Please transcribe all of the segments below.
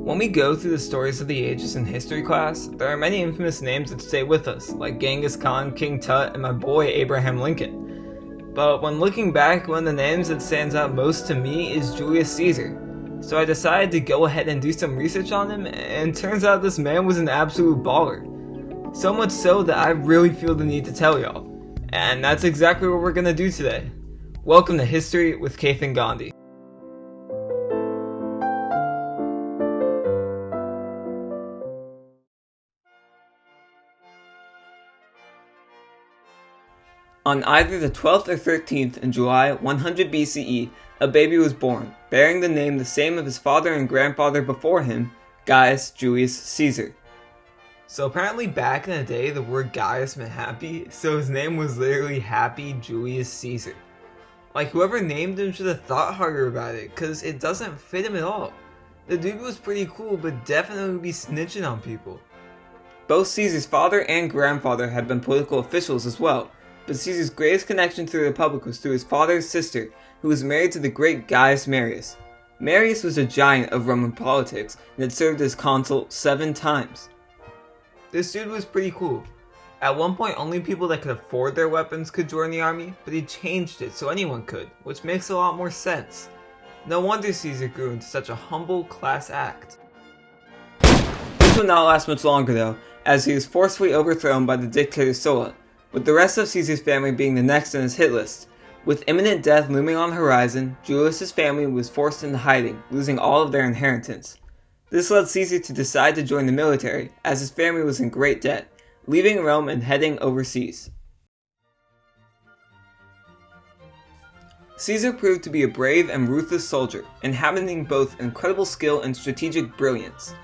When we go through the stories of the ages in history class, there are many infamous names that stay with us, like Genghis Khan, King Tut, and my boy Abraham Lincoln. But when looking back, one of the names that stands out most to me is Julius Caesar. So I decided to go ahead and do some research on him, and turns out this man was an absolute baller. So much so that I really feel the need to tell y'all. And that's exactly what we're gonna do today. Welcome to History with Keith and Gandhi. On either the 12th or 13th in July 100 BCE, a baby was born, bearing the name the same of his father and grandfather before him, Gaius Julius Caesar. So apparently back in the day, the word Gaius meant happy, so his name was literally Happy Julius Caesar. Like, whoever named him should have thought harder about it, cause it doesn't fit him at all. The dude was pretty cool, but definitely would be snitching on people. Both Caesar's father and grandfather had been political officials as well, but Caesar's greatest connection to the Republic was through his father's sister, who was married to the great Gaius Marius. Marius was a giant of Roman politics and had served as consul 7 times. This dude was pretty cool. At one point, only people that could afford their weapons could join the army, but he changed it so anyone could, which makes a lot more sense. No wonder Caesar grew into such a humble class act. This would not last much longer though, as he was forcefully overthrown by the dictator Sulla, with the rest of Caesar's family being the next on his hit list. With imminent death looming on the horizon, Julius's family was forced into hiding, losing all of their inheritance. This led Caesar to decide to join the military, as his family was in great debt, leaving Rome and heading overseas. Caesar proved to be a brave and ruthless soldier, inhabiting both incredible skill and strategic brilliance.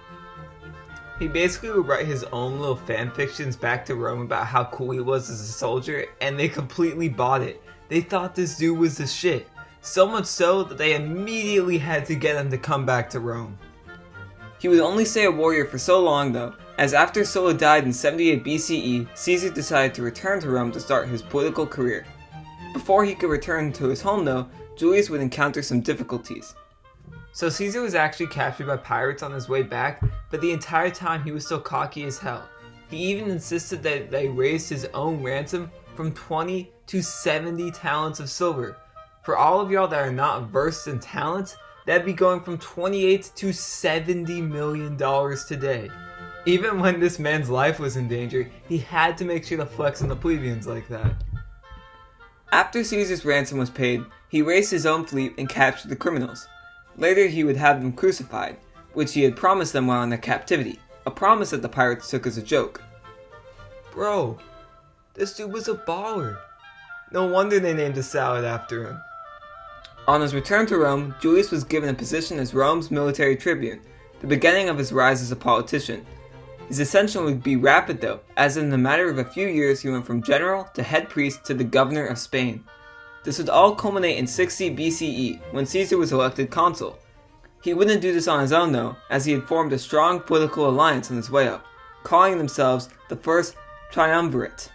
He basically would write his own little fan fictions back to Rome about how cool he was as a soldier, and they completely bought it. They thought this dude was the shit. So much so that they immediately had to get him to come back to Rome. He would only stay a warrior for so long though, as after Sulla died in 78 BCE, Caesar decided to return to Rome to start his political career. Before he could return to his home though, Julius would encounter some difficulties. So Caesar was actually captured by pirates on his way back, but the entire time he was still cocky as hell. He even insisted that they raised his own ransom from 20 to 70 talents of silver. For all of y'all that are not versed in talents, that'd be going from 28 to 70 million dollars today. Even when this man's life was in danger, he had to make sure to flex on the plebeians like that. After Caesar's ransom was paid, he raised his own fleet and captured the criminals. Later he would have them crucified, which he had promised them while in their captivity, a promise that the pirates took as a joke. Bro, this dude was a baller. No wonder they named a salad after him. On his return to Rome, Julius was given a position as Rome's military tribune, the beginning of his rise as a politician. His ascension would be rapid though, as in the matter of a few years he went from general to head priest to the governor of Spain. This would all culminate in 60 BCE, when Caesar was elected consul. He wouldn't do this on his own though, as he had formed a strong political alliance on his way up, calling themselves the First Triumvirate.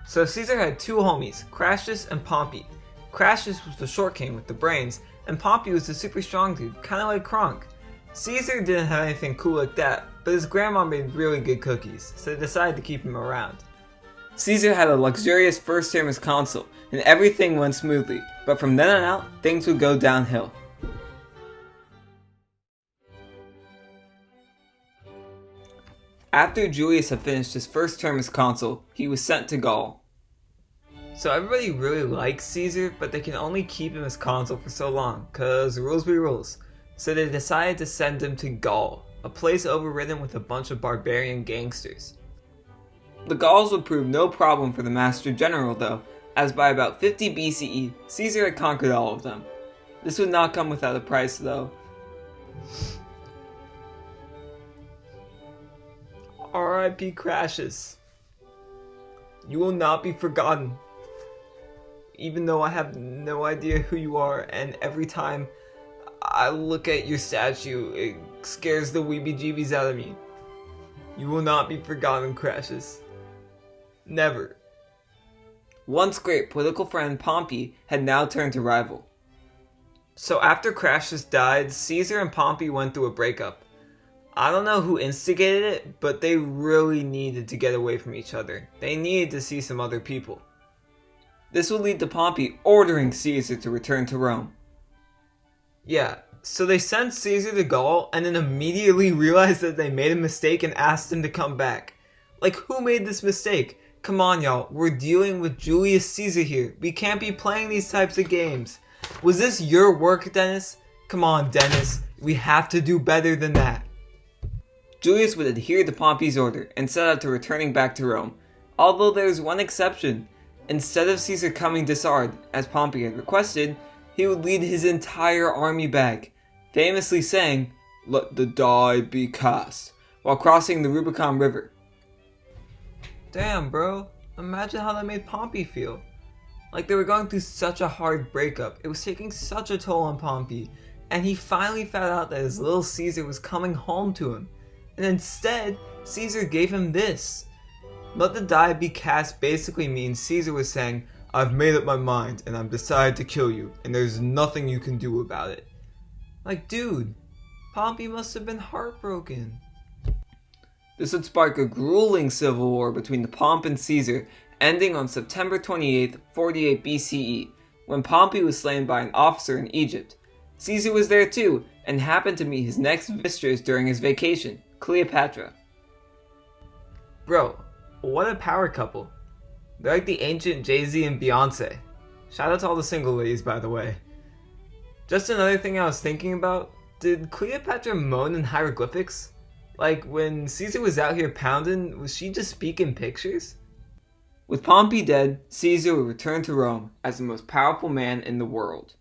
So Caesar had 2 homies, Crassus and Pompey. Crassus was the short king with the brains, and Pompey was the super strong dude, kinda like Kronk. Caesar didn't have anything cool like that, but his grandma made really good cookies, so they decided to keep him around. Caesar had a luxurious first term as consul, and everything went smoothly, but from then on out, things would go downhill. After Julius had finished his first term as consul, he was sent to Gaul. So everybody really likes Caesar, but they can only keep him as consul for so long, cause rules be rules. So they decided to send him to Gaul, a place overridden with a bunch of barbarian gangsters. The Gauls would prove no problem for the Master General though, as by about 50 BCE, Caesar had conquered all of them. This would not come without a price though. R.I.P. Crassus. You will not be forgotten. Even though I have no idea who you are, and every time I look at your statue, it scares the weebie-jeebies out of me. You will not be forgotten, Crassus. Never. Once great political friend Pompey had now turned to rival. So after Crassus died, Caesar and Pompey went through a breakup. I don't know who instigated it, but they really needed to get away from each other. They needed to see some other people. This would lead to Pompey ordering Caesar to return to Rome. Yeah, so they sent Caesar to Gaul and then immediately realized that they made a mistake and asked him to come back. Like, who made this mistake? Come on, y'all, we're dealing with Julius Caesar here. We can't be playing these types of games. Was this your work, Dennis? Come on, Dennis, we have to do better than that. Julius would adhere to Pompey's order and set out to returning back to Rome, although there is one exception. Instead of Caesar coming disarmed, as Pompey had requested, he would lead his entire army back, famously saying, "Let the die be cast," while crossing the Rubicon River. Damn, bro. Imagine how that made Pompey feel. Like, they were going through such a hard breakup. It was taking such a toll on Pompey, and he finally found out that his little Caesar was coming home to him. And instead, Caesar gave him this. Let the die be cast basically means Caesar was saying, I've made up my mind and I've decided to kill you, and there's nothing you can do about it. Like, dude, Pompey must have been heartbroken. This would spark a grueling civil war between the Pomp and Caesar, ending on September 28th, 48 BCE, when Pompey was slain by an officer in Egypt. Caesar was there too, and happened to meet his next mistress during his vacation, Cleopatra. Bro, what a power couple. They're like the ancient Jay-Z and Beyonce. Shout out to all the single ladies, by the way. Just another thing I was thinking about, did Cleopatra moan in hieroglyphics? Like, when Caesar was out here pounding, was she just speaking pictures? With Pompey dead, Caesar would return to Rome as the most powerful man in the world.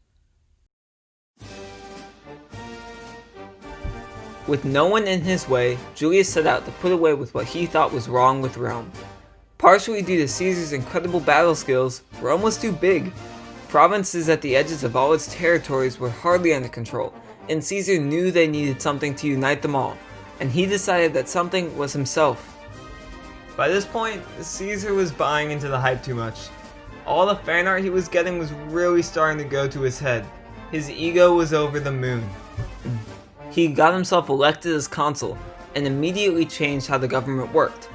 With no one in his way, Julius set out to put away with what he thought was wrong with Rome. Partially due to Caesar's incredible battle skills, Rome was too big. Provinces at the edges of all its territories were hardly under control, and Caesar knew they needed something to unite them all, and he decided that something was himself. By this point, Caesar was buying into the hype too much. All the fan art he was getting was really starting to go to his head. His ego was over the moon. He got himself elected as consul, and immediately changed how the government worked.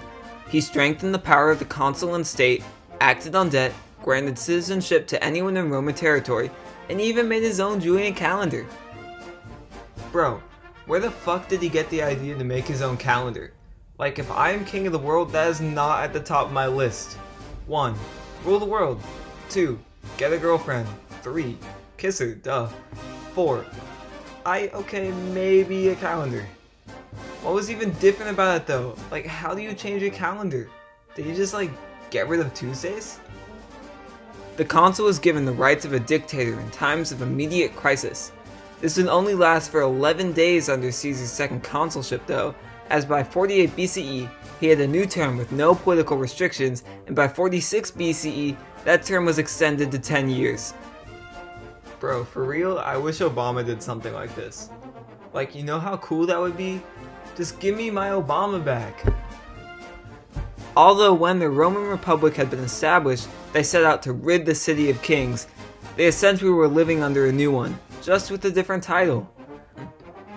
He strengthened the power of the consul and state, acted on debt, granted citizenship to anyone in Roman territory, and even made his own Julian calendar. Bro, where the fuck did he get the idea to make his own calendar? Like, if I am king of the world, that is not at the top of my list. 1. Rule the world. 2. Get a girlfriend. 3. Kiss her, duh. 4. Maybe a calendar. What was even different about it though? Like, how do you change your calendar? Did you just get rid of Tuesdays? The consul was given the rights of a dictator in times of immediate crisis. This would only last for 11 days under Caesar's second consulship though, as by 48 BCE he had a new term with no political restrictions, and by 46 BCE that term was extended to 10 years. Bro, for real, I wish Obama did something like this. Like, you know how cool that would be? Just give me my Obama back. Although when the Roman Republic had been established, they set out to rid the city of kings, they essentially were living under a new one, just with a different title.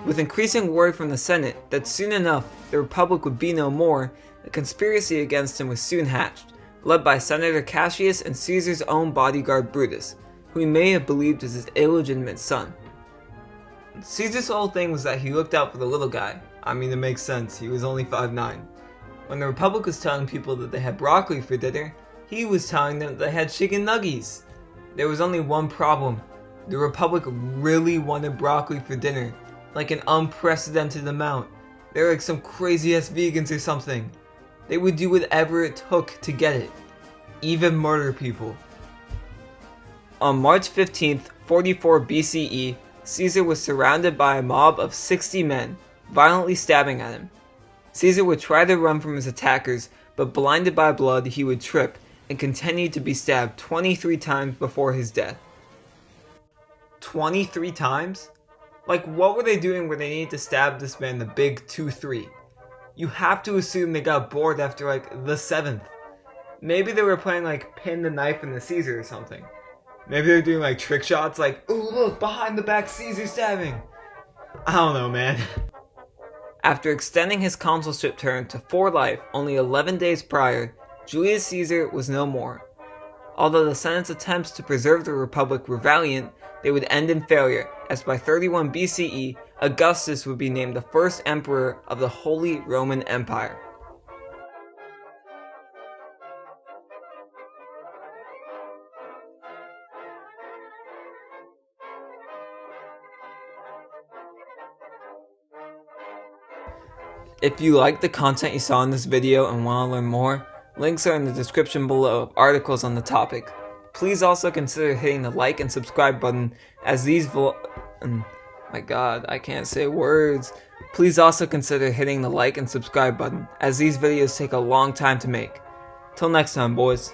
With increasing word from the Senate that soon enough the Republic would be no more, a conspiracy against him was soon hatched, led by Senator Cassius and Caesar's own bodyguard Brutus, who he may have believed was his illegitimate son. Caesar's whole thing was that he looked out for the little guy. I mean, it makes sense, he was only 5'9". When the Republic was telling people that they had broccoli for dinner, he was telling them that they had chicken nuggies. There was only one problem. The Republic really wanted broccoli for dinner, like an unprecedented amount. They were like some crazy ass vegans or something. They would do whatever it took to get it, even murder people. On March 15th, 44 BCE, Caesar was surrounded by a mob of 60 men, violently stabbing at him. Caesar would try to run from his attackers, but blinded by blood, he would trip and continued to be stabbed 23 times before his death. 23 times? Like, what were they doing where they needed to stab this man the big 2-3? You have to assume they got bored after the 7th. Maybe they were playing pin the knife in the Caesar or something. Maybe they're doing trick shots ooh look, behind the back Caesar stabbing. I don't know, man. After extending his consulship term to 4 life only 11 days prior, Julius Caesar was no more. Although the Senate's attempts to preserve the Republic were valiant, they would end in failure, as by 31 BCE, Augustus would be named the first emperor of the Holy Roman Empire. If you like the content you saw in this video and want to learn more, links are in the description below of articles on the topic. Please also consider hitting the like and subscribe button as these my god, I can't say words. Please also consider hitting the like and subscribe button as these videos take a long time to make. Till next time, boys.